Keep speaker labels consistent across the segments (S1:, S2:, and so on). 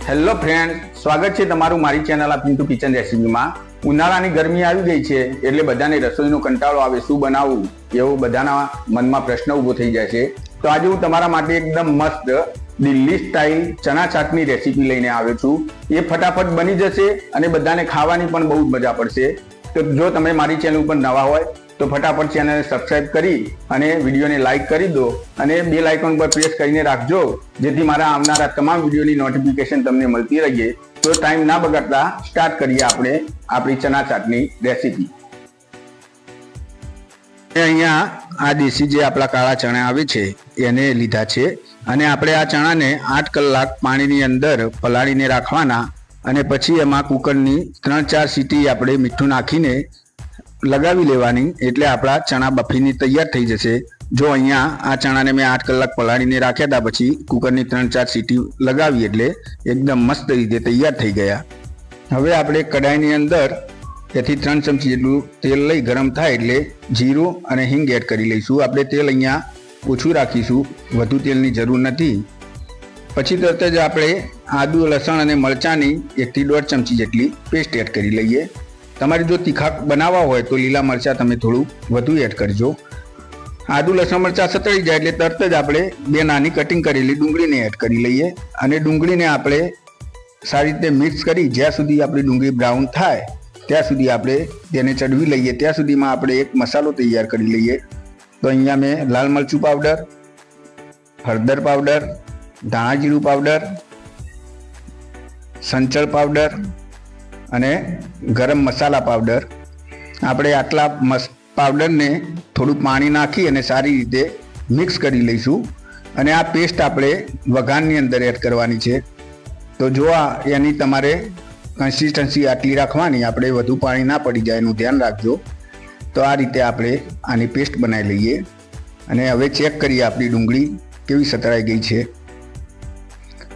S1: Hello friend, સ્વાગત છે તમારું મારી ચેનલ આ પિન્ટુ કિચન રેસીપીમાં। ઉનાળાની ગરમી આવી ગઈ છે એટલે બધાને રસોઈનો કંટાળો આવે, શું બનાવવું એવો બધાના મનમાં પ્રશ્ન ઊભો થઈ જાય છે। તો આજે હું તમારા માટે એકદમ મસ્ત દિલ્હી સ્ટાઇલ ચણા ચાટની રેસીપી લઈને આવ્યો છું। એ ફટાફટ બની જશે અને બધાને ખાવાની પણ બહુ જ મજા પડશે। તો જો તમે મારી ચેનલ ઉપર નવા હોય તો ફટાફટ ચેનલને સબસ્ક્રાઇબ કરી અને વિડીયોને લાઇક કરી દો અને બેલ આઇકોન પર પ્રેસ કરીને રાખજો, જેથી મારા આવનારા તમામ વિડીયોની નોટિફિકેશન તમને મળતી રહે। તો ટાઈમ ના બગાડતા સ્ટાર્ટ કરીએ આપણે આપણી ચણા ચાટની રેસીપી। અહીંયા આ દેશી જે આપણા કાળા ચણા આવે છે એને લીધા છે અને આપણે આ ચણાને 8 કલાક પાણીની અંદર પલાળીને રાખવાના અને પછી એમાં કુકરની 3-4 સીટી આપણે મીઠું નાખીને લગાવી લેવાની, એટલે આપણા ચણા બફીને તૈયાર થઈ જશે। જો અહીંયા આ ચણાને મેં 8 કલાક પલાળીને રાખ્યા હતા, પછી કુકરની 3-4 સીટી લગાવી એટલે એકદમ મસ્ત રીતે તૈયાર થઈ ગયા। હવે આપણે કડાઈની અંદર 2 થી 3 ચમચી જેટલું તેલ લઈ ગરમ થાય એટલે જીરું અને હિંગ એડ કરી લઈશું। આપણે તેલ અહીંયા ઓછું રાખીશું, વધુ તેલની જરૂર નથી। પછી તરત જ આપણે આદુ, લસણ અને મરચાંની 1 થી 1.5 ચમચી જેટલી પેસ્ટ એડ કરી લઈએ। તમારે જો તીખા બનાવવા હોય તો લીલા મરચાં તમે થોડું વધુ એડ કરજો। આદુ, લસણ, મરચાં સતળી જાય એટલે તરત જ આપણે 2 નાની કટિંગ કરેલી ડુંગળીને એડ કરી લઈએ અને ડુંગળીને આપણે સારી રીતે મિક્સ કરી જ્યાં સુધી આપણી ડુંગળી બ્રાઉન થાય ત્યાં સુધી આપણે તેને ચડવી લઈએ। ત્યાં સુધીમાં આપણે એક મસાલો તૈયાર કરી લઈએ। તો અહીંયા મેં લાલ મરચું પાવડર, હળદર પાવડર, ધાણા જીરું પાવડર, સંચળ પાવડર અને ગરમ મસાલા પાવડર, આપણે આટલા પાવડરને થોડું પાણી નાખી અને સારી રીતે મિક્સ કરી લઈશું અને આ પેસ્ટ આપણે વઘારની અંદર એડ કરવાની છે। તો જો એની તમારે કન્સિસ્ટન્સી આટલી રાખવાની, આપણે વધુ પાણી ના પડી જાય એનું ધ્યાન રાખજો। તો આ રીતે આપણે આની પેસ્ટ બનાવી લઈએ અને હવે ચેક કરીએ આપણી ડુંગળી કેવી સતળાઈ ગઈ છે।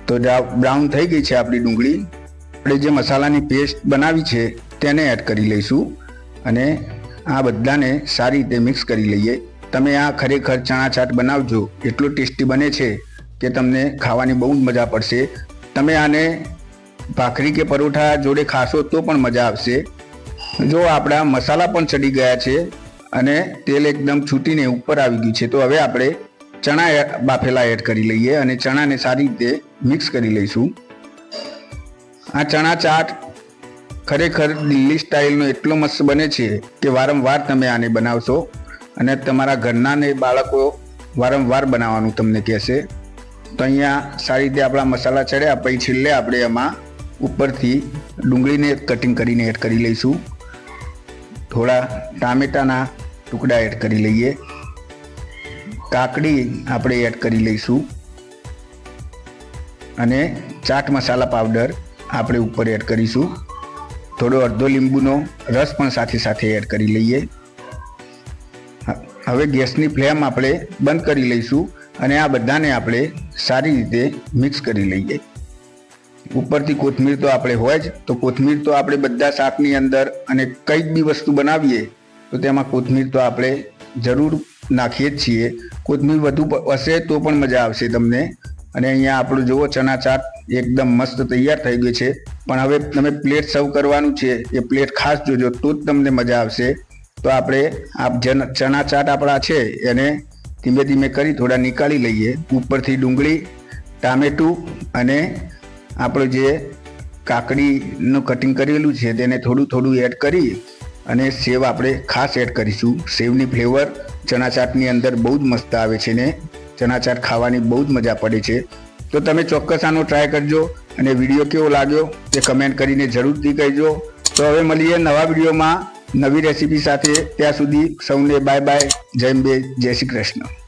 S1: તો બ્રાઉન થઈ ગઈ છે આપણી ડુંગળી। આપણે જે મસાલાની પેસ્ટ બનાવી છે તેને એડ કરી લઈશું અને આ બધાને સારી રીતે મિક્સ કરી લઈએ। તમે આ ખરેખર ચણા ચાટ બનાવજો, એટલો ટેસ્ટી બને છે કે તમને ખાવાની બહુ જ મજા પડશે। તમે આને ભાખરી કે પરોઠા જોડે ખાશો તો પણ મજા આવશે। જો આપણા મસાલા પણ ચડી ગયા છે અને તેલ એકદમ છૂટીને ઉપર આવી ગયું છે, તો હવે આપણે ચણા બાફેલા એડ કરી લઈએ અને ચણાને સારી રીતે મિક્સ કરી લઈશું। આ ચણા ચાટ ખરેખર દિલ્હી સ્ટાઇલનો એટલો મસ્ત બને છે કે વારંવાર તમે આને બનાવશો અને તમારા ઘરનાને બાળકો વારંવાર બનાવવાનું તમને કહેશે। તો અહીંયા સારી રીતે આપણા મસાલા ચડ્યા પછી છેલ્લે આપણે એમાં ઉપરથી ડુંગળીને કટિંગ કરીને એડ કરી લઈશું। થોડા ટામેટાના ટુકડા એડ કરી લઈએ, કાકડી આપણે એડ કરી લઈશું અને ચાટ મસાલા પાવડર આપણે ઉપર એડ કરીશું। થોડો અડધો લીંબુનો રસ પણ સાથે સાથે એડ કરી લઈએ। હવે ગેસની ફ્લેમ આપણે બંધ કરી લઈશું અને આ બધાને આપણે સારી રીતે મિક્સ કરી લઈએ। ઉપરથી કોથમીર તો આપણે હોય જ, તો કોથમીર તો આપણે બધા શાકની અંદર અને કંઈક બી વસ્તુ બનાવીએ તો તેમાં કોથમીર તો આપણે જરૂર નાખીએ જ છીએ। કોથમીર વધુ હશે તો પણ મજા આવશે તમને। અને અહીંયા આપણું જુઓ ચણા ચાટ એકદમ મસ્ત તૈયાર થઈ ગયું છે, પણ હવે તમે પ્લેટ સર્વ કરવાનું છે એ પ્લેટ ખાસ જોજો તો જ તમને મજા આવશે। તો આપણે આ ચણા ચાટ આપણા છે એને ધીમે ધીમે કરી થોડા નીકાળી લઈએ। ઉપરથી ડુંગળી, ટામેટું અને આપણું જે કાકડીનું કટિંગ કરેલું છે તેને થોડું થોડું એડ કરી અને સેવ આપણે ખાસ એડ કરીશું। સેવની ફ્લેવર ચણા ચાટની અંદર બહુ જ મસ્ત આવે છે ને ચણા ચાટ ખાવાની બહુ જ મજા પડે છે। તો તમે ચોક્કસ આનો ટ્રાય કરજો અને વિડીયો કેવો લાગ્યો તે કમેન્ટ કરીને જરૂરથી કહેજો। તો હવે મળીએ નવા વિડીયોમાં નવી રેસીપી સાથે। ત્યાં સુધી સૌને બાય બાય, જય અંબે, જય શ્રી કૃષ્ણ।